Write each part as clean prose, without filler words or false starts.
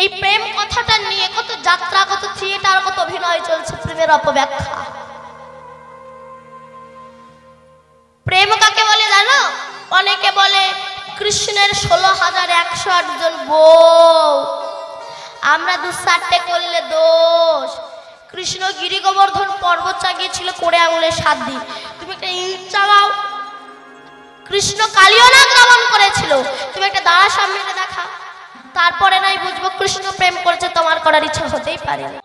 এই প্রেম কথাটা নিয়ে কত যাত্রা, কত থিয়েটার, কত অভিনয় চলছে, প্রেমের অপব্যাখ্যা। প্রেম কাকে বলে জানো? অনেকে বলে কৃষ্ণের 16,108 জন বউ, আমরা 2-4টে করলে দোষ। কৃষ্ণ গিরি গোবর্ধন পর্বত চাগিয়েছিল করে আঙুলে 7 দিন, তুমি একটা ইট চালাও। কৃষ্ণ কালিয়নাগ দমন করেছিল, তুমি একটা দাঁড়া সামনে দেখা, তারপরে নাই বুঝবো কৃষ্ণ প্রেম করেছে, তোমার করার ইচ্ছা হতেই পারে না।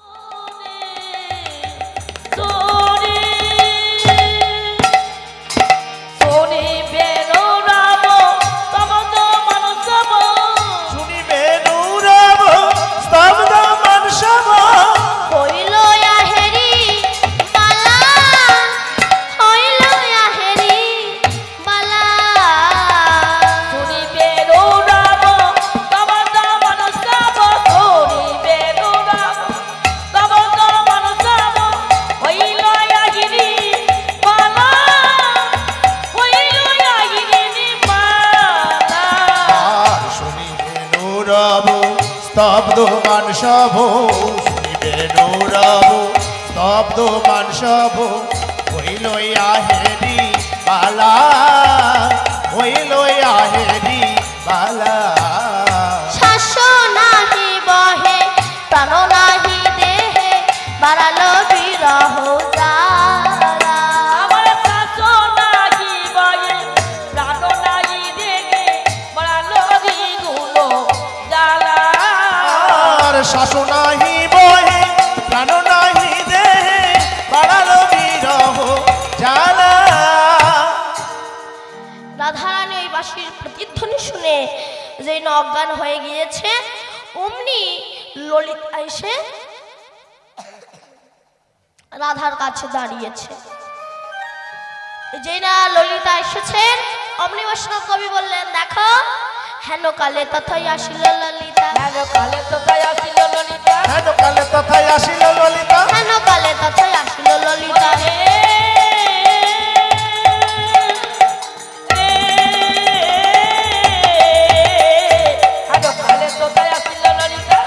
স্তব্ধ মানসভ শুনিবে নৌরব, স্তব্ধ মানসভ হইল আহেরি বালা, হইল আহেরি বালা। শাসনাহি বহে প্রাণ নাহি দেহে, বাড়ালো বিরহ জ্বালা। আমার শাসনাহি বহে প্রাণ নাহি দেহে, বাড়ালো দ্বিগুণ জ্বালা। শাসনাহি বহে প্রাণ নাহি দেহে, বাড়ালো বিরহ জ্বালা। রাধারানী ওই বাঁশির প্রতিধ্বনি শুনে যেই না অজ্ঞান হয়ে গিয়েছে, অমনি ললিতা এসে রাধার কাছে দাঁড়িয়েছে। যেই না ললিতা এসেছেন, অমনি বৈষ্ণব কবি বললেন, দেখো হেন কালে তথাই আসিল ললিতা, হেন কালে তথায় আসিল ললিতা, হেন কালে তথায় আসিল ললিতা, হেন কালে তথাই আসিল ললিতা।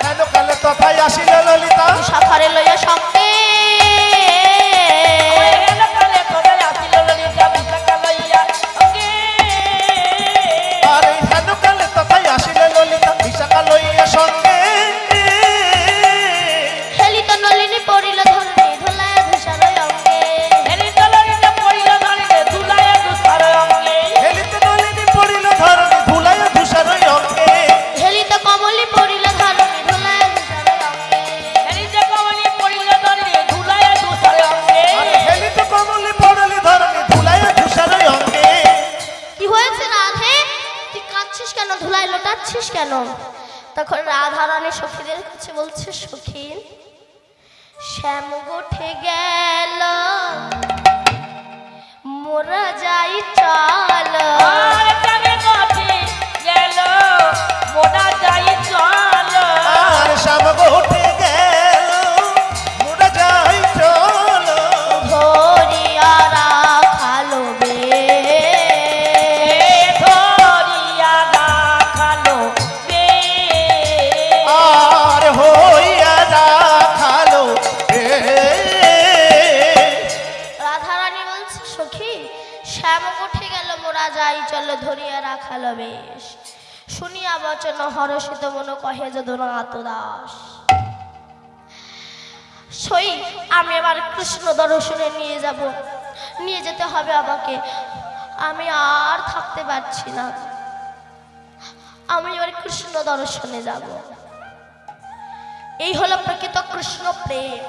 হেন কালে তথায় আসিল ললিতা, সখারে লইয়া সঙ্গে আরে হেন কালে তথায় আসিল ললিতা, বিশাখা লইয়া সঙ্গে। হেলিত নলিনী পড়িল ধরণী, ধুলায় ধূসর অঙ্গে। হেলিতে নলিনী পড়িল ধরণী, ধুলায় ধূসর অঙ্গে। হেলিত কমলি পড়িল ধরণী, ধুলায় ধূসর অঙ্গে। আরে হেলিতে কমলি পড়িল ধরণী, ধুলায় ধূসর অঙ্গে। কি হয়েছে রাধে, তুই কাঁদছিস কেন, ধুলায় লোটাচ্ছিস কেন? তখন রাধারানী সখীদের কাছে বলছে, সখী শ্যাম গোঠে গেল, মোরা যাই চল। আর শ্যাম গোঠে গেল, মোরা যাই চলো। ধরিয়া রাখালো আর হইয়া রাখালো রে। রাধারানী বলছে, সখী শ্যাম উঠে গেল, মোরা যাই চলো, ধরিয়া রাখালো বেশ। শুনিয়া বচন হরষিত মন কহে যদুনাথ দাস। সই আমি আবার কৃষ্ণ দর্শনে নিয়ে যাব, নিয়ে যেতে হবে আমাকে, আমি আর থাকতে পারছি না, আমি এবার কৃষ্ণ দর্শনে যাব। এই হলো প্রকৃত কৃষ্ণ প্রেম।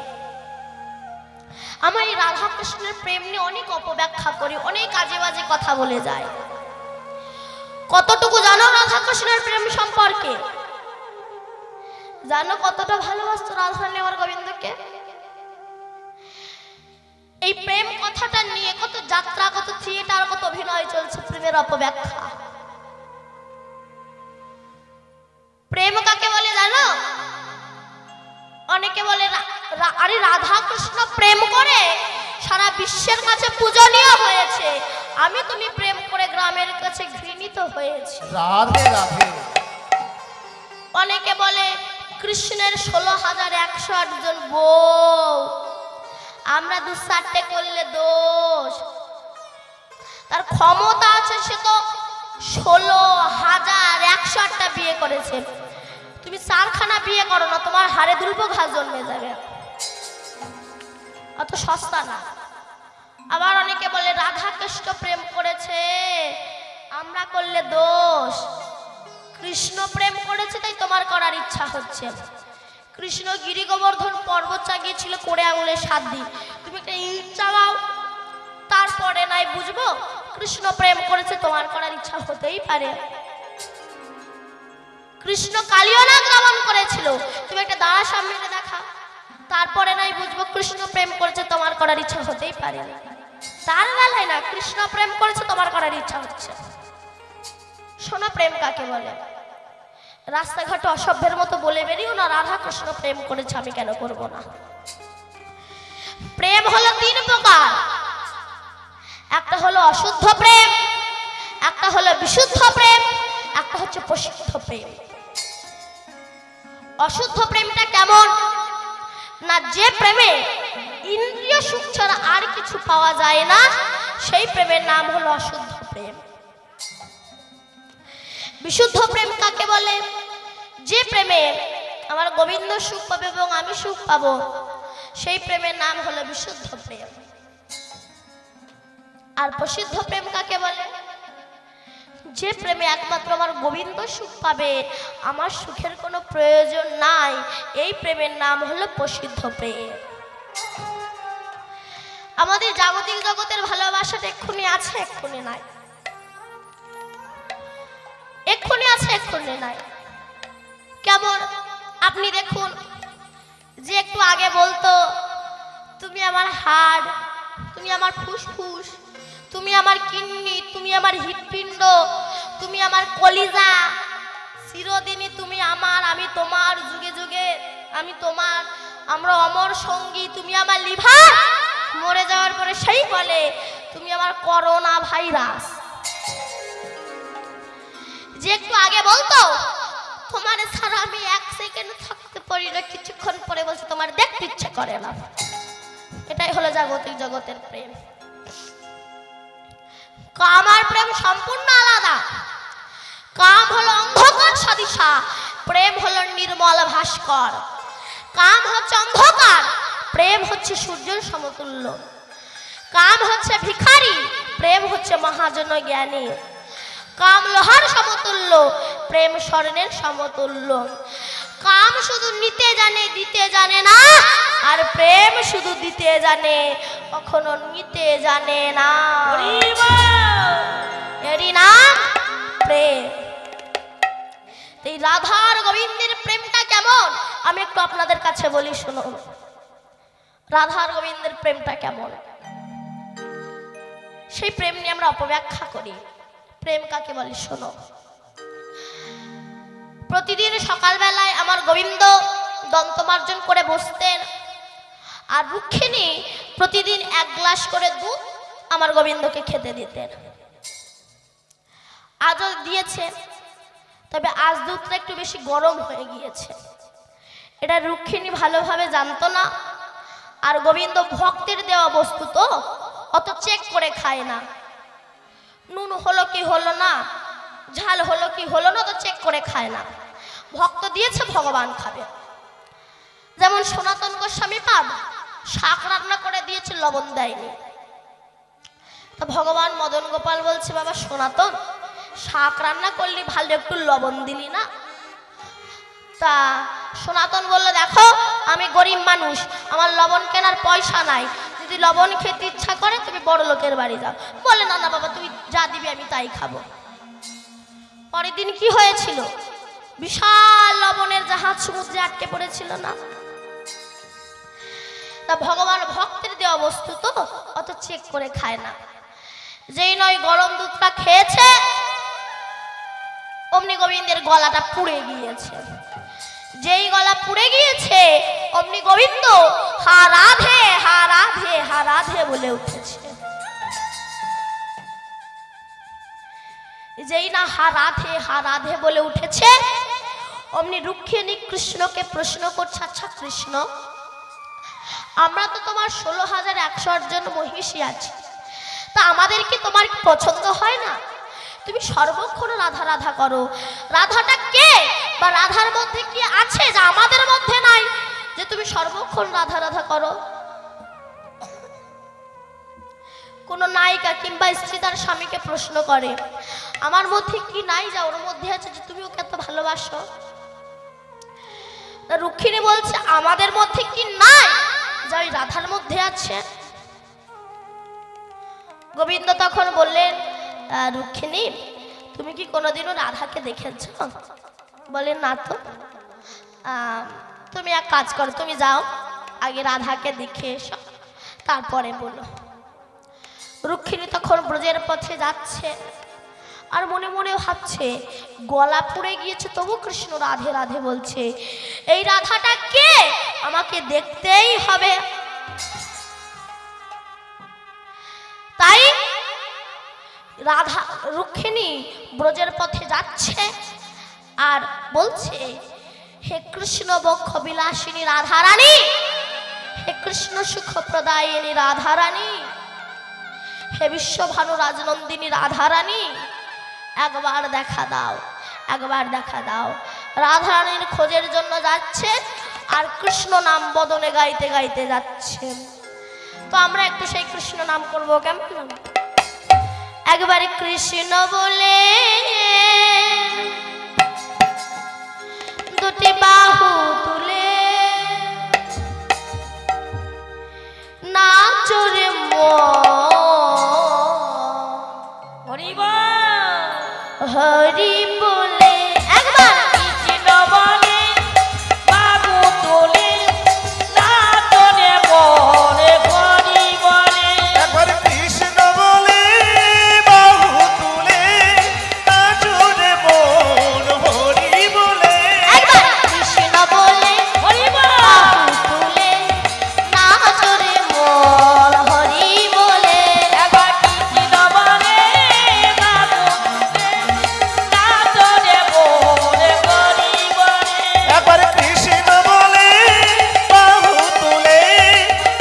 আমার এই রাধা কৃষ্ণের প্রেম নিয়ে অনেক অপব্যাখ্যা করি, অনেক আজে বাজে কথা বলে যায়। কতটুকু জানো রাধা কৃষ্ণের প্রেম সম্পর্কে? জানো কতটা ভালোবাসতো রাধারানী আমার গোবিন্দকে? এই প্রেম কথাটা নিয়ে কত যাত্রা, কত থিয়েটার, কত অভিনয় চলছে, প্রেমের অপব্যাখ্যা। প্রেম কাকে বলে জানো? অনেকে বলে আরে রাধা কৃষ্ণ প্রেম করে সারা বিশ্বের কাছে পূজনীয় হয়েছে, আমি তুমি প্রেম করে গ্রামের কাছে ঘৃণিত হয়েছি। রাধে রাধে। অনেকে বলে কৃষ্ণের 16,108 জন বউ, আমরা 2-4টে করলে দোষ। তার ক্ষমতা আছে, সে তো 16,108টা বিয়ে করেছে। তুমি 4খানা বিয়ে করো না, তোমার হাড়ে দুলবো ঘাস জন্মে যাবে, অত সস্তা না। আবার অনেকে বলে রাধা কৃষ্ণ প্রেম করেছে, আমরা করলে দোষ। কৃষ্ণ প্রেম করেছে তাই তোমার করার ইচ্ছা হচ্ছে। কৃষ্ণ গিরি গোবর্ধন পর্বত চাগিয়েছিল করে আঙুলে 7 দিন, তুমি একটা ইট চালাও, তারপরে নাই বুঝবো কৃষ্ণ প্রেম করেছে, তোমার করার ইচ্ছা হতেই পারে। কৃষ্ণ কালিয়নাগ দমন করেছিল, তুমি একটা দাঁড়া সামনে দেখা, তারপরে নাই বুঝবো কৃষ্ণ প্রেম করেছে, তোমার করার ইচ্ছা হতেই পারে। তার বেলায় না, কৃষ্ণ প্রেম করেছে, তোমার করার ইচ্ছা হচ্ছে। শোনো প্রেম কাকে বলে। রাস্তাঘাটে অসভ্যের মতো বলে বেরিও না রাধা কৃষ্ণ প্রেম করেছে, আমি কেন করব না। প্রেম হলো 3 প্রকার, একটা হলো অশুদ্ধ প্রেম, একটা হলো বিশুদ্ধ প্রেম, একটা হচ্ছে প্রসিদ্ধ প্রেম। অশুদ্ধ প্রেমটা কেমন না, যে প্রেমে ইন্দ্রিয় সুখ ছাড়া আর কিছু পাওয়া যায় না, সেই প্রেমের নাম হলো অশুদ্ধ প্রেম। বিশুদ্ধ প্রেম কাকে বলে, যে প্রেমে আমার গোবিন্দ সুখ পাবে এবং আমি সুখ পাবো, সেই প্রেমের নাম হলো বিশুদ্ধ প্রেম। আর প্রসিদ্ধ প্রেম কাকে বলে, যে প্রেমে একমাত্র আমার গোবিন্দ সুখ পাবে, আমার সুখের কোনো প্রয়োজন নাই, এই প্রেমের নাম হলো প্রসিদ্ধ প্রেম। আমাদের জাগতিক জগতের ভালোবাসাটা এক্ষুনি আছে, এক্ষুনি নাই, এক্ষুনি আছে, এক্ষুনি নাই। কেমন আপনি দেখুন, যে একটু আগে বলতো তুমি আমার হাড়, তুমি আমার ফুসফুস, তুমি আমার কিডনি, তুমি আমার হৃৎপিণ্ড, তুমি আমার কলিজা, চিরদিনই তুমি আমার, আমি তোমার, যুগে যুগে আমি তোমার, আমরা অমর সঙ্গী, তুমি আমার লিভার, মরে যাওয়ার পরে সেই বলে তুমি আমার করোনা ভাইরাস। যে একটু আগে বলতো তোমার ছাড়া আমি 1 সেকেন্ড থাকতে পারি না, কিছুক্ষণ পরে বলছে তোমার দেখতে ইচ্ছে করে না। এটাই হলো জাগতিক জগতের প্রেম। কামার প্রেম সম্পূর্ণ আলাদা। কাম হলো অন্ধকার সদিশা, প্রেম হলো নির্মল ভাস্কর। কাম হচ্ছে অন্ধকার, প্রেম হচ্ছে সূর্যের সমতুল্য। কাম হচ্ছে ভিখারি, প্রেম হচ্ছে মহাজন জ্ঞানী। কাম লোহার সমতুল্য, প্রেম স্বর্ণের সমতুল্য। কাম শুধু নিতে জানে, দিতে জানে না, আর প্রেম শুধু দিতে জানে, কখনো নিতে জানে না। এরই নাম প্রেম। এই রাধার গোবিন্দের প্রেমটা কেমন আমি একটু আপনাদের কাছে বলি, শুনুন। রাধার গোবিন্দের প্রেমটা কেমন, সেই প্রেম নিয়ে আমরা অপব্যাখ্যা করি। প্রেম কাকে বলে শোনো। প্রতিদিন সকালবেলায় আমার গোবিন্দ দন্তমার্জন করে বসতেন, আর রুক্মিণী প্রতিদিন 1 গ্লাস করে দুধ আমার গোবিন্দকে খেতে দিতেন। আজও দিয়েছে, তবে আজ দুধটা একটু বেশি গরম হয়ে গিয়েছে। এটা রুক্মিণী ভালোভাবে জানতো না, আর গোবিন্দ ভক্তের দেওয়া বস্তু তো অত চেক করে খায় না। নুন হলো কি হলো না, ঝাল হলো কি হলো না, তো চেক করে খায় না। ভক্ত দিয়েছে, ভগবান খাবে। যেমন সনাতন গোস্বামী পাদ শাক রান্না করে দিয়েছে, লবণ দেয়নি। তো ভগবান মদন গোপাল বলছে, বাবা সনাতন, শাক রান্না করলি ভালো, একটু লবণ দিলি না। তা সনাতন বললো, দেখো আমি গরিব মানুষ, আমার লবণ কেনার পয়সা নাই, যদি লবণ খেতে ইচ্ছা করে তুমি বড় লোকের বাড়ি যাও। বলে, না না বাবা, তুই যা দিবি আমি তাই খাবো। পরের দিন কি হয়েছিল, বিশাল লবণের জাহাজ সমুদ্রে আটকে পড়েছিল না। তা ভগবান ভক্তের দেওয়া বস্তু তো অত চেক করে খায় না। যেই নয় গরম দুধটা খেয়েছে, অমনি গোবিন্দের গলাটা পুড়ে গিয়েছে। যেই গলা পুড়ে গিয়েছে, অমনি গোবিন্দ হা রাধে হা রাধে হা রাধে বলে উঠেছে। যেই না হা রাধে বলে উঠেছে, অমনি রুক্মিণী কৃষ্ণকে প্রশ্ন করছে, আচ্ছা কৃষ্ণ, আমরা তো তোমার 16,108 জন মহিষী আছি, তা আমাদের কি তোমার কি পছন্দ হয় না? তুমি সর্বক্ষণ রাধা রাধা করো, রাধাটা কে বা রাধার মধ্যে কি আছে যা আমাদের মধ্যে নাই যে তুমি সর্বক্ষণ রাধা রাধা করো? কোন নায়িকা কিংবা স্ত্রী তার স্বামীকে প্রশ্ন করে, আমার মধ্যে কি নাই যা ওর মধ্যে আছে যে তুমি ওকে এত ভালোবাসো? রুক্মিণী বলছে, আমাদের মধ্যে কি নাই যা ওই রাধার মধ্যে আছে? গোবিন্দ তখন বললেন, রুক্মিণী, তুমি কি কোনোদিনও রাধাকে দেখেছ? বলেন না তো। তুমি এক কাজ করো, তুমি যাও আগে রাধাকে দেখে এসো, তারপরে বলো। রুক্মিণী তখন ব্রজের পথে যাচ্ছে আর মনে মনে ভাবছে, গলা পুড়ে গিয়েছে তবু কৃষ্ণ রাধে রাধে বলছে, এই রাধাটা কে? আমাকে দেখতেই হবে। তাই রাধা রুক্মিণী ব্রজের পথে যাচ্ছে আর বলছে, হে কৃষ্ণ বক্ষ বিলাসিনী রাধারানী, হে কৃষ্ণ সুখ প্রদায়িনী রাধারানী, হে বিশ্বভানু রাজনন্দিনী রাধারানী, একবার দেখা দাও, একবার দেখা দাও। রাধারানীর খোঁজের জন্য যাচ্ছে আর কৃষ্ণ নাম বদনে গাইতে গাইতে যাচ্ছেন। তো আমরা একটু সেই কৃষ্ণ নাম করবো, কেমন? একবার কৃষ্ণ বলে দুটি বাহু তুলে নাচো রে হরি বলে, একবার কৃষ্ণ বলে বাবু তোলে নাচো রে বলে হরি বলে। একবার কৃষ্ণ বলে বাহু তুলে নাচো রে মন হরি বলে। একবার কৃষ্ণ বলে হরি বল। বাহু তুলে নাচো রে মোর হরি বলে। একবার কৃষ্ণ বলে বাবু তোলে নাচো রে বলে হরি বলে। একবার কৃষ্ণ বলে বাহু তুলে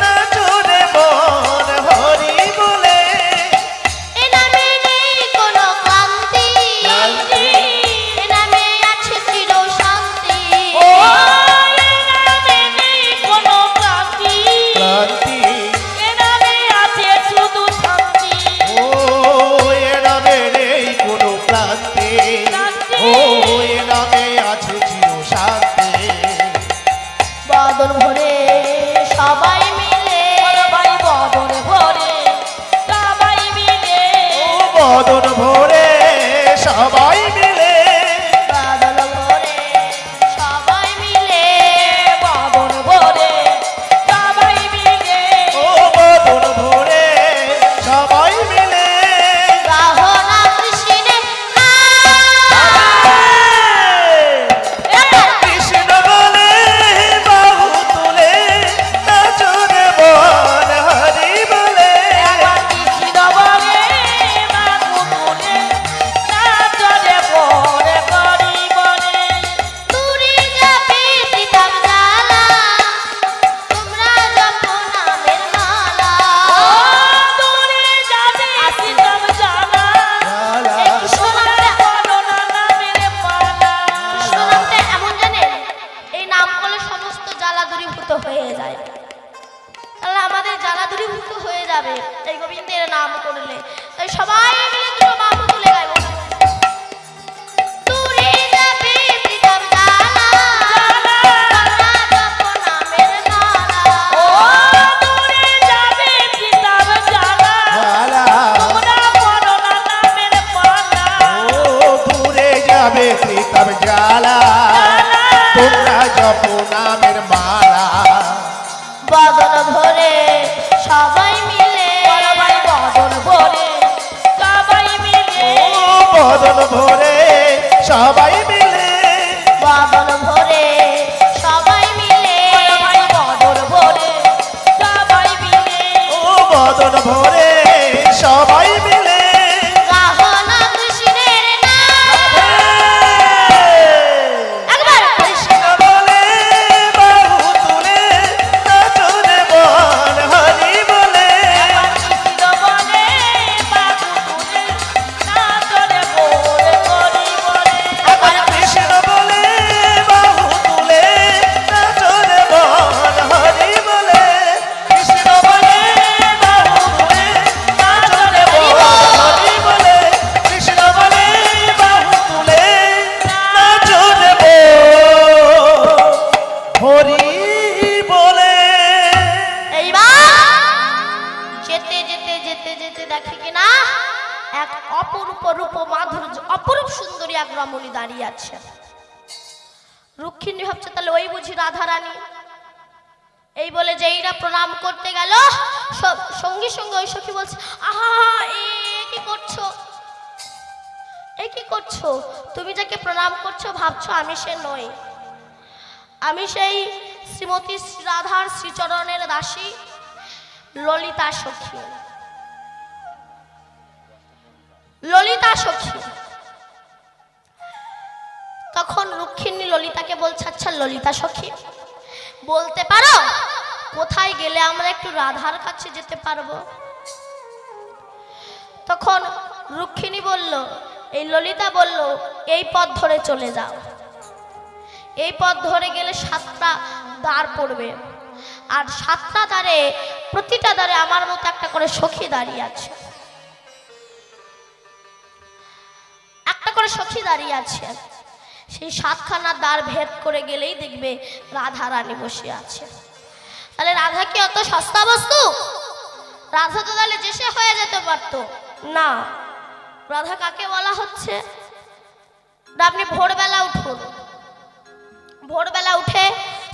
নাচো রে মন হরি বলে। এ নামে নেই কোনো ক্লান্তি, এ নামে আছে চির শান্তি। ও এই নামে নেই কোনো ক্লান্তি, ক্রান্তি এ নামে আছে শুধু শান্তি। ও এ নামে নেই কোনো ক্লান্তি, ও এ নামে আছে চির শান্তি। বদন ভরে সবাই মিলে, বলো ভাই বদন ভরে সবাই মিলে, ও বদন ভরে সবাই মিলে, বদন ভরে সবাই মিলে, বদন ভরে সবাই মিলে, ও বদন ভরে সবাই মিলে। গাহো না কৃষ্ণের নাম। কৃষ্ণ বলে বাহু তুলে নাচো রে মন হরি বলে। একবার কৃষ্ণ বলে বাবু তোলে নাচো রে বলে হরি বলে। দূরে যাবে দিতাম জ্বালা, তোমরা যখন নামের মালা। ও দূরে যাবে সীতাম জানা, এই কৃষ্ণ নামটা, বলো না নামের পালা। কৃষ্ণ নামটা এমন জানেন, এই নাম করলে সমস্ত জ্বালা দূরীভূত হয়ে যায়। তাহলে আমাদের জ্বালা দূরীভূত হয়ে যাবে এই গোবিন্দের নাম করলে। তাই সবাই মিলে দুটো বাহু তুলে গাইব। দূরে যাবে দিতাম জ্বালা, তোমরা যখন নামের মালা। ও দূরে যাবে সীতাম জানা, মালা তোমরা বলো না নামের পালা। ও দূরে যাবে প্রীতম জ্বালা, তোমরা জপ নামের মালা। বদন ভরে সবাই মিলে, বলো ভাই বদন ভরে সবাই মিলে, ও বদন ভরে সবাই মিলে, বদন ভরে সবাই মিলে, বলো ভাই বদন ভরে সবাই মিলে, ও বদন ভরে সবাই মিলে। গাহো না কৃষ্ণের নাম। একবার এক রমণী দাঁড়িয়ে আছে। রুক্মিণী ভাবছে তাহলে ওই বুঝি রাধারানী। এই বলে যেইরা প্রণাম করতে গেল সঙ্গে সঙ্গে ওই সখী বলছে, আহা এ কি করছো, এ কি করছো? তুমি যাকে প্রণাম করছো ভাবছো আমি সে নই, আমি সেই শ্রীমতী রাধার শ্রীচরণের দাসী ললিতা সখী। ললিতা সখী। তখন রুক্মিণী ললিতাকে বলছে, আচ্ছা ললিতা সখী বলতে পারো কোথায় গেলে আমরা একটু রাধার কাছে যেতে পারবো? তখন রুক্মিণী বলল, এই ললিতা বলল এই পথ ধরে চলে যাও, এই পথ ধরে গেলে 7টা দ্বার পড়বে, আর 7টা দ্বারে প্রতিটা দ্বারে আমার মতো একটা করে সখী দাঁড়িয়ে আছে, একটা করে সখী দাঁড়িয়ে আছে। সেই 7খানা দ্বার ভেদ করে গেলেই দেখবে রাধা রানী বসে আছে। তাহলে রাধা কি অত সস্তা বস্তু? রাধা তো তাহলে যে সে হয়ে যেতে পারতো না। রাধা কাকে বলা হচ্ছে? আপনি ভোরবেলা উঠুন, ভোরবেলা উঠে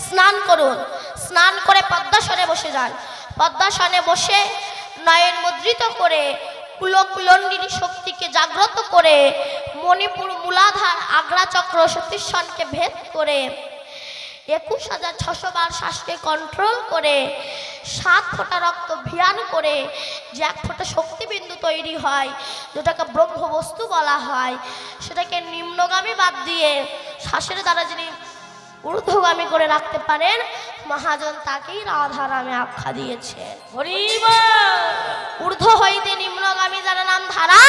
স্নান করুন, স্নান করে পদ্মাসনে বসে যান, পদ্মাসনে বসে নয়ন মুদ্রিত করে কুলকুলন্ডিনী শক্তিকে জাগ্রত করে মণিপুর মূলাধার আগ্রা চক্র সতীশ্বরকে ভেদ করে 21,600 বার শ্বাসকে কন্ট্রোল করে 7 ফোঁটা রক্ত ভিয়ান করে যে 1 ফোঁটা শক্তিবিন্দু তৈরি হয়, যেটাকে ব্রহ্মবস্তু বলা হয়, সেটাকে নিম্নগামী বাদ দিয়ে শ্বাসের দ্বারা যিনি ঊর্ধ্বগামী করে রাখতে পারেন মহাজন তাকেই রাধা নামে আখ্যা দিয়েছে। ঊর্ধ্ব হইতে নিম্নগামী যার নাম ধারা,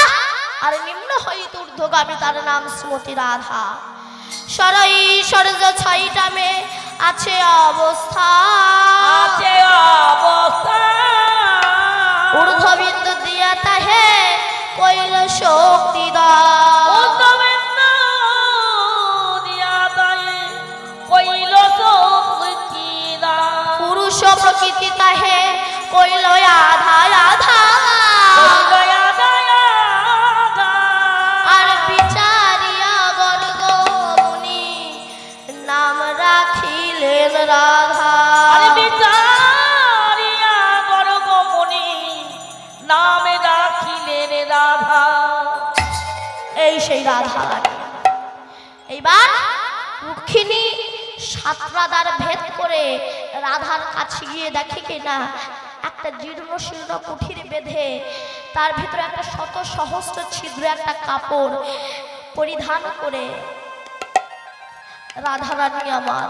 আর নিম্ন হইতে ঊর্ধ্বগামী তার নাম শ্রীমতী রাধা। সরই সরজ 6টা মে আছে অবস্থা, আছে অবস্থা ঊর্ধ্ববিন্দু দিয়া তাহে কইল শক্তি দা, ঊর্ধ্ববিন্দু দিয়া তাহে কইল শক্তি দা, পুরুষ প্রকৃতি তাহে কইল আধা আধা, আর বিচারিয়া গর্গ মুনি নাম রাখিলেন রাধা। বিচারিয়া গর্গ মুনি নামে রাখিলেন রাধা। এই সেই রাধা রানী। এইবার রুক্মিণী 7টা দ্বার ভেদ করে রাধার কাছে গিয়ে দেখে কিনা একটা জীর্ণ শীর্ণ কুঠির বেঁধে তার ভিতরে একটা শত সহস্র ছিদ্র একটা কাপড় পরিধান করে রাধা রানী আমার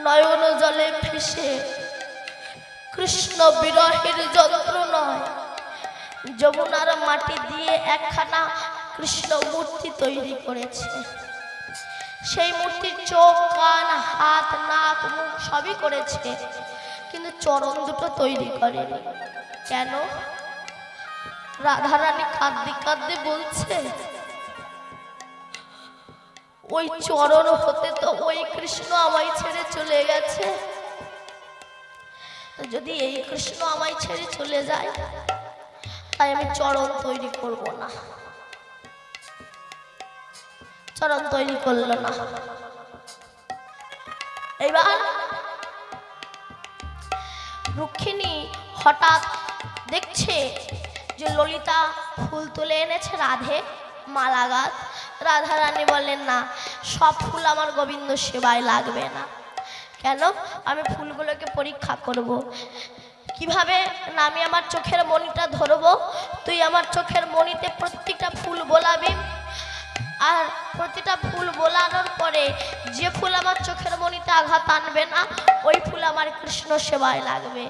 নয়ন জলে ভেসে কৃষ্ণ বিরহের যন্ত্রণায় যমুনার মাটি দিয়ে একখানা কৃষ্ণ মূর্তি তৈরি করেছে। সেই মূর্তির চোখ, কান, হাত, নাক, মুখ সবই করেছে, কিন্তু চরণ দুটো তৈরি করেনি। কেন? রাধারানী কাঁদতে কাঁদতে বলছে, ওই চরণ হতে তো ওই কৃষ্ণ আমায় ছেড়ে চলে গেছে, যদি এই কৃষ্ণ আমায় ছেড়ে চলে যায় তাই আমি চরণ তৈরি করব না। চরণ তৈরি করলো না। এবার রুক্মিণী হঠাৎ দেখছে যে ললিতা ফুল তুলে এনেছে রাধে মালা গাছ। রাধা রানী বললেন, না সব ফুল আমার গোবিন্দ সেবায় লাগবে না। কেন? আমি ফুলগুলোকে পরীক্ষা করব। কিভাবে? না, আমি আমার চোখের মণিটা ধরবো, তুই আমার চোখের মণিতে প্রত্যেকটা ফুল বোলাবি, আর প্রতিটা ফুল বোলানোর পরে যে ফুল আমার চোখের মণিতে আঘাত আনবে না ওই ফুল আমার কৃষ্ণ সেবায় লাগবে,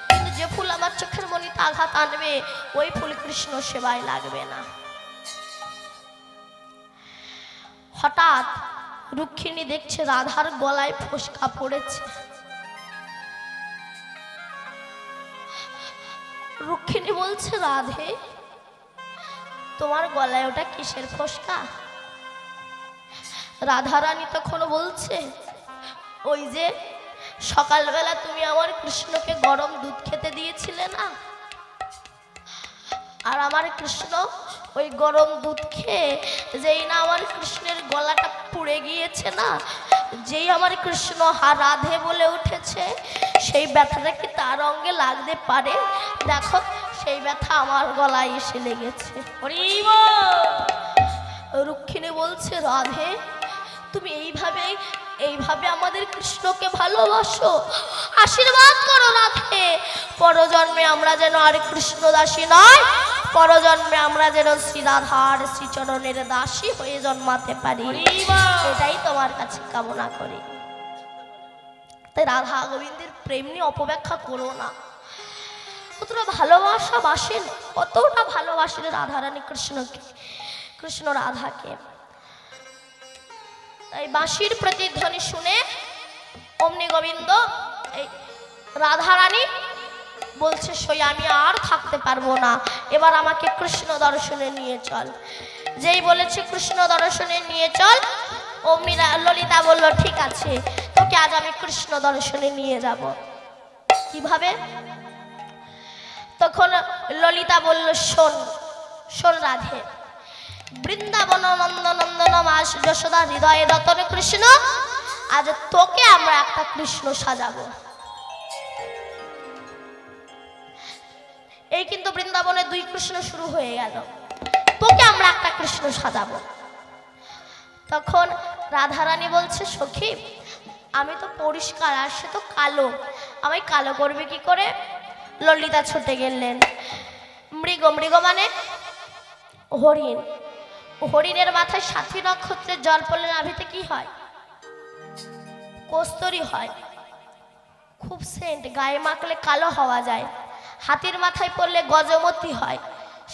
কিন্তু যে ফুল আমার চোখের মণিতে আঘাত আনবে ওই ফুল কৃষ্ণ সেবায় লাগবে না। হঠাৎ রুক্মিণী দেখছে রাধার গলায় ফোসকা পড়েছে। রুক্মিণী বলছে, রাধে তোমার গলায় ওটা কিসের ফোসকা? রাধারানী তখন বলছে, ওই যে সকালবেলা তুমি আমার কৃষ্ণকে গরম দুধ খেতে দিয়েছিলে না, আর আমার কৃষ্ণ ওই গরম দুধ খেয়ে যেই না আমার কৃষ্ণের গলাটা পুড়ে গিয়েছে না, যেই আমার কৃষ্ণ রাধে বলে উঠেছে, সেই ব্যথাটা কি তার অঙ্গে লাগতে পারে? দেখো সেই ব্যথা আমার গলায় এসে লেগেছে। রুক্মিণী বলছে, রাধে তুমি এইভাবে আমাদের কৃষ্ণকে ভালোবাসো, আশীর্বাদ করো রাধে, পরজন্মে আমরা যেন আর কৃষ্ণ দাসী নয়, পরজন্মে আমরা যেন শ্রী রাধার শ্রীচরণের দাসী হয়ে জন্মাতে পারি, এটাই তোমার কাছে কামনা করি। তাই রাধা গোবিন্দের প্রেম নিয়ে অপব্যাখ্যা করো না। কতটা ভালোবাসা বাসেন, কতটা ভালোবাসেন রাধারানী কৃষ্ণকে, কৃষ্ণ রাধাকে। তাই বাঁশির প্রতিধ্বনি শুনে অমনি গোবিন্দ এই রাধারানী বলছে, সই আমি আর থাকতে পারবো না, এবার আমাকে কৃষ্ণ দর্শনে নিয়ে চল। যেই বলেছে কৃষ্ণ দর্শনে নিয়ে চল, অমনি ললিতা বলল, ঠিক আছে তোকে আজ আমি কৃষ্ণ দর্শনে নিয়ে যাব। কিভাবে? তখন ললিতা বলল, শোন শোন রাধে, বৃন্দাবন নন্দনন্দন মাস যশোদা হৃদয়ে রতন কৃষ্ণ, আজ তোকে আমরা একটা কৃষ্ণ সাজাবো। এই কিন্তু বৃন্দাবনে দুই কৃষ্ণ শুরু হয়ে গেল, তোকে আমরা একটা কৃষ্ণ সাজাবো। তখন রাধারানী বলছে, সখী আমি তো পরিষ্কার, আর সে তো কালো, আমায় কালো করবে কি করে? ললিতা ছুটে গেলেন। মৃগ, মৃগ মানে হরিণ, হরিণের মাথায় 7 নক্ষত্রের জল পড়লে নাভিতে কি হয়? কস্তুরী হয়, খুব সেন্ট, গায়ে মাখলে কালো হওয়া যায়। হাতির মাথায় পড়লে গজমতি হয়,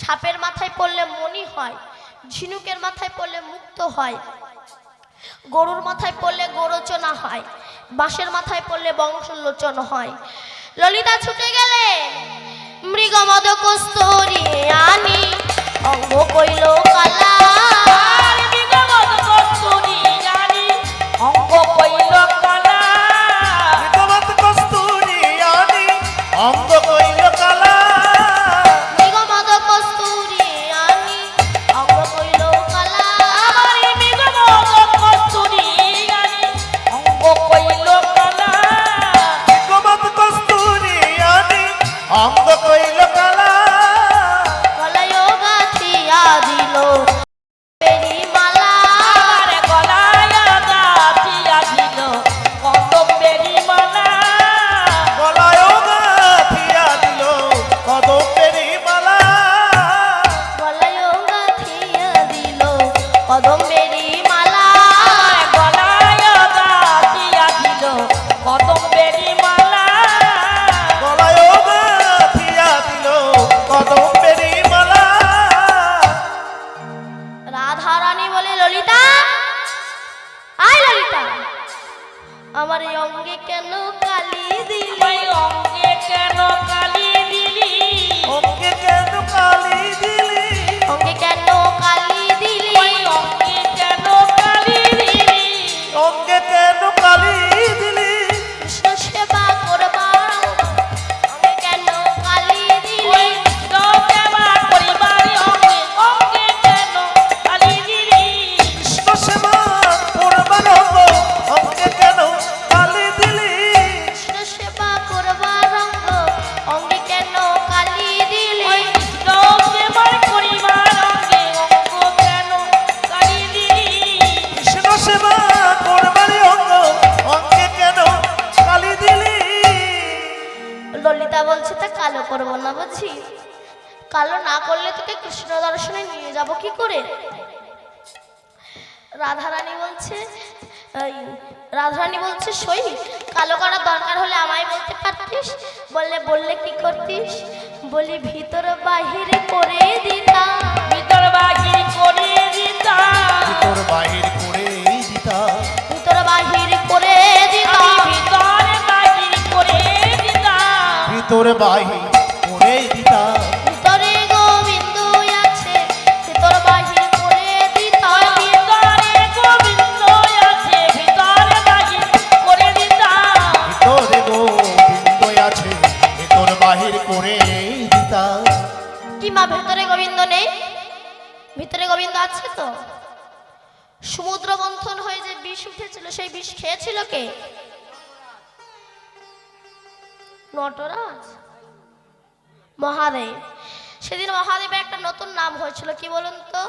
সাপের মাথায় পড়লে মণি হয়, ঝিনুকের মাথায় পড়লে মুক্ত হয়, গরুর মাথায় পড়লে গোরচনা হয়, বাঁশের মাথায় পড়লে বংশলোচন হয়। ললিতা ছুটে গেলে, মৃগ মদ কস্তুরী আনি অঙ্গ কইল কালা, অঙ্গ কইল কালা, মৃগমদ কস্তুরী আনি অঙ্গ কইল কালা, মৃগ মদ কস্তুরী আনি অঙ্গ কইল কালা, আমার মৃগমদ কস্তুরী আনি অঙ্গ কইল কালা, মৃগমদ কস্তুরী আনি অঙ্গ কইল কালা, গলায় গাঁথিয়া দিল বেরি মালা, আমার গলায় গাঁথিয়া দিল কদম্বেরি মালা, গলায় গাঁথিয়া দিল কদম্বেরি মালা, গলায় গাঁথিয়া দিল কদম্বেরি মালা, আমার গলায় গাঁথিয়া দিল কদম্বেরি মালা, গলায় গাঁথিয়া দিল কদম্বেরি মালা। রাধারানী বলে, ললিতা আয় ললিতা, আমার এই অঙ্গে কেন কালি দিলি? ওই অঙ্গে কেন কালি দিলি? অঙ্গে কেন কালি দিলি? অঙ্গে কেন কালি দিলি? ওই অঙ্গে কেন কালি দিলি? অঙ্গে কেন কালি দিলি? কৃষ্ণ সেবা করবার অঙ্গে কেন কালি দিলি? ওই কৃষ্ণ সেবা করিবার অঙ্গে অঙ্গে কেন কালি দিলি? কৃষ্ণ সেবা করবার অঙ্গে কেন কালি দিলি? কৃষ্ণ সেবা করবার অঙ্গে কেন কালি দিলি? ওই কৃষ্ণ সেবা করিবার অঙ্গে অঙ্গ কেন কালি দিলি? কৃষ্ণ সেবা করবার অঙ্গে কেন কালি দিলি? ললিতা বলছে, তা কালো করবো না বুঝি, কালো না করলে তোকে কৃষ্ণ দর্শনে নিয়ে যাব কি করে? রাধারানী বলছে সই কালো করার দরকার হলে আমায় বলতে পারতিস। বললে কি করতিস? বলি ভিতর বাহির করে দিতাম, ভিতর বাহির করে দিতাম, ভিতর বাহির করে দিতা, ভিতর বাহির করে দিতাম, আমি ভিতর বাহির করে দিতাম, ভিতর বাহির করে দিতা, ভিতরে গোবিন্দ আছে ভিতর বাহির করে দিতাম, ভিতরে গোবিন্দ আছে ভিতর বাহির করে দিতাম, ভিতরে গোবিন্দ আছে ভিতর বাহির করে দিতা। কি মা ভেতরে গোবিন্দ নেই? খেয়েছিল, সেই বিষ খেয়েছিল কে? নটরাজ মহাদেব। সেদিন মহাদেবের একটা নতুন নাম হয়েছিল, কি বলুন তো?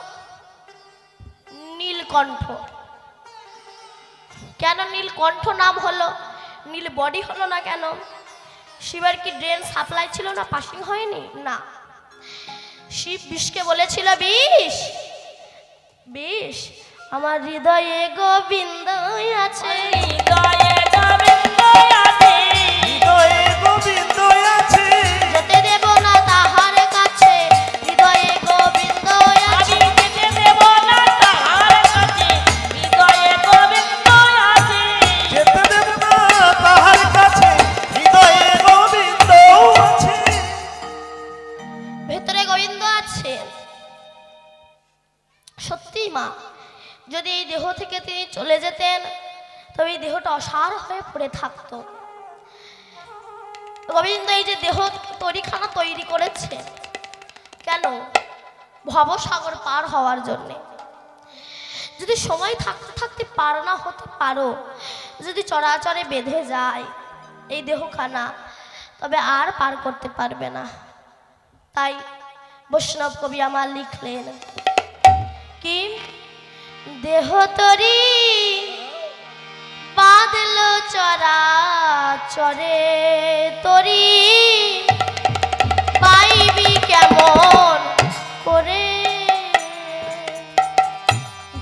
নীলকণ্ঠ। কেন নীলকণ্ঠ নাম হলো? নীল বডি হলো না কেন? শিবের কি ড্রেন সাপ্লাই ছিল না, পাসিং হয়নি? না, শিব বিষকে বলেছিল, বিষ বিষ আমার হৃদয়ে গোবিন্দ আছে, হৃদয়ে গোবিন্দ আছে, হৃদয়ে গোবিন্দ আছে, যেতে দেব না তাহার কাছে, হৃদয়ে গোবিন্দ আছে। আমি যেতে দেব না তাহার কাছে, হৃদয়ে গোবিন্দ আছে। যেতে দেব না তাহার কাছে, হৃদয়ে গোবিন্দ আছে। ভেতরে গোবিন্দ আছে। সত্যি মা, যদি এই দেহ থেকে তিনি চলে যেতেন তবে এই দেহটা অসার হয়ে পড়ে থাকতো। গোবিন্দ এই যে দেহ তৈরিখানা তৈরি করেছে কেন? ভবসাগর পার হওয়ার জন্য। যদি সময় থাকতে থাকতে পার না হতে পারো, যদি চরাচরে বেঁধে যায় এই দেহখানা, তবে আর পার করতে পারবে না। তাই বৈষ্ণব কবি আমার লিখলেন কি, দেহ তরি বাদল চরা চরে তরি, পাইবি কেমন করে,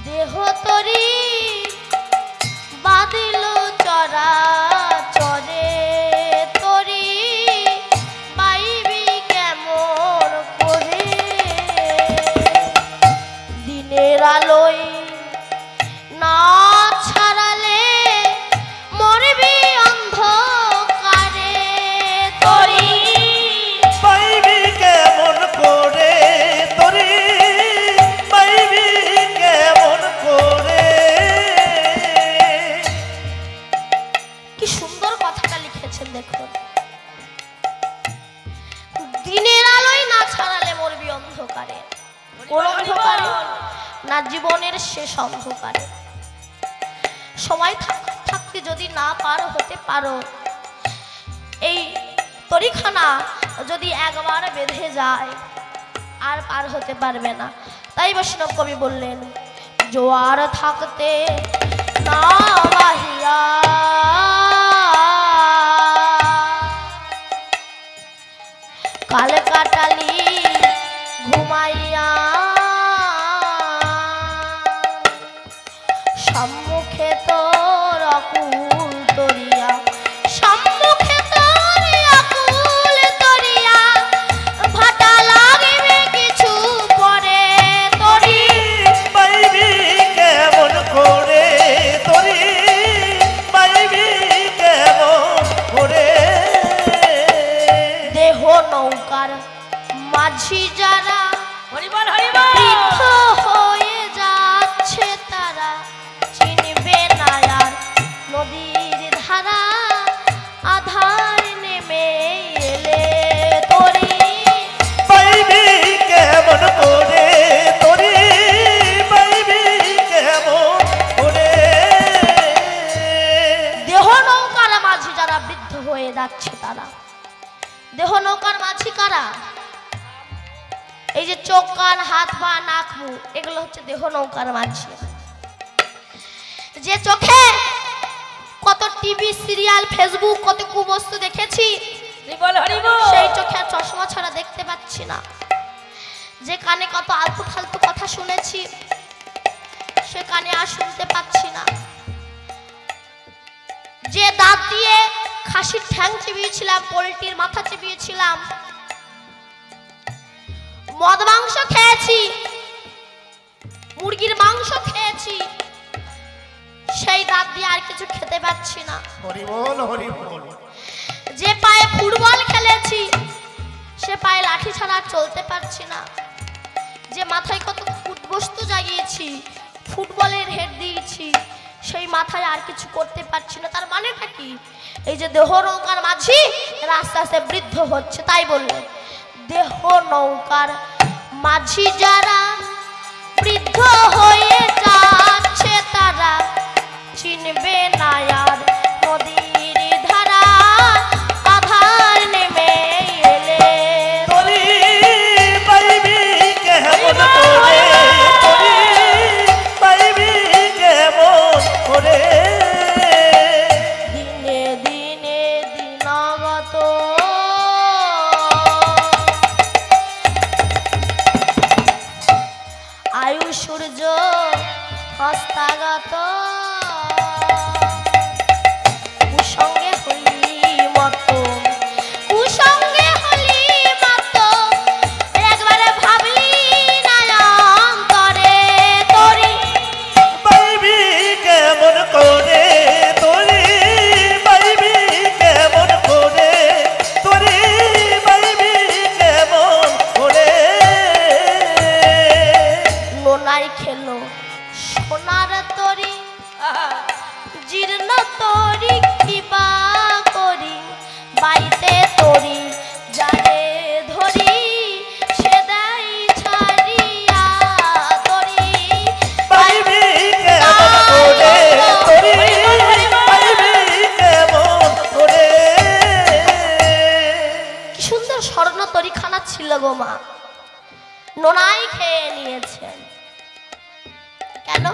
দেহ তরি বাদল চরা চরে তরি, পাইবি কেমন করে, দিনের আলোয় না ছাড়ালে মরবি অন্ধকারে তরি, পাইবি কেমন করে তরি, পাইবি কেমন করে। কি সুন্দর কথাটা লিখেছেন দেখুন। দিনের আলোয় না ছাড়ালে মরবি অন্ধকারে। কোন অন্ধকারে? না জীবনের শেষ অন্ধকারে। সময় থাকতে যদি না পার হতে পারো, এই তরিখানা যদি একবার বেঁধে যায় আর পার হতে পারবে না। তাই বৈষ্ণব কবি বললেন, জোয়ার থাকতে না বাহিয়া, কাল কাটালি ঘুমাইয়া, সম্মুখে তোর অকুল তরিয়া, সম্মুখে তোর অকুল তরিয়া, ভাটা লাগিবে কিছু পরে তরি, পাইবি কেমন করে তরি, পাইবি কেমন করে। দেহ নৌকার মাঝি যারা হরিবল হরিবল, বৃদ্ধ হয়ে যাচ্ছে তারা, চিনবে না আর নদীর ধারা, আধার নেমে এলে তরি, পাইবি কেমন করে তরি, পাইবি কেমন করে। দেহ নৌকার মাঝি যারা বৃদ্ধ হয়ে যাচ্ছে তারা। দেহ নৌকার মাঝি কারা? এই যে চোখ কান হাত পা নাক মুখ, এগুলো হচ্ছে দেহ নৌকার মাঝি। যে চোখে কত টিভি সিরিয়াল ফেসবুক কত কুবস্তু দেখেছি, হরিবল হরিবল, সেই চোখে আর চশমা ছাড়া দেখতে পাচ্ছি না। যে কানে কত আলতু ফালতু কথা শুনেছি, সে কানে আর শুনতে পাচ্ছি না। যে দাঁত দিয়ে খাসির ঠ্যাং চিবিয়েছিলাম, পোলট্রির মাথা চিবিয়েছিলাম, মদ মাংস খেয়েছি, মুরগির মাংস খেয়েছি, সেই দাঁত দিয়ে আর কিছু খেতে পাচ্ছি না। হরিবল হরিবল। যে পায়ে ফুটবল খেলেছি, সে পায়ে লাঠি ছাড়া আর চলতে পারছি না। যে মাথায় কত বস্তু জাগিয়েছি, ফুটবলের হেড দিয়েছি, সেই মাথায় আর কিছু করতে পারছি না। তার মানেটা কি? এই যে দেহ নৌকার মাঝি আস্তে আস্তে বৃদ্ধ হচ্ছে। তাই বললে দেহ নৌকার মাঝি যারা বৃদ্ধ হয়ে যাচ্ছে তারা, চিন চিনবে না আর নদীর ধারা আধার নেমে এলে তোরি পাইবি কেমন করে তোরি পাইবি কেমন করে দিনে দিনে দিনগত আয়ু সূর্য হস্তাগত কুসঙ্গে হলি মত কুসঙ্গে হলি মত একবারে ভাবলি না অন্তরে তোরি পাইবি কেমন করে তোরি পাইবি কেমন করে তোরি পাইবি কেমন করে লোনাই খেলো সোনার তরি জীর্ণ তরি কিবা করি বাইতে তরি যারে ধরি সে দেয় ছাড়িয়া তরি পাইবি কেমন করে তোরি পাইবি কেমন করে কি সুন্দর স্বর্ণ তরিখানা ছিল গো মা নোনাই খেয়ে নিয়েছেন কেন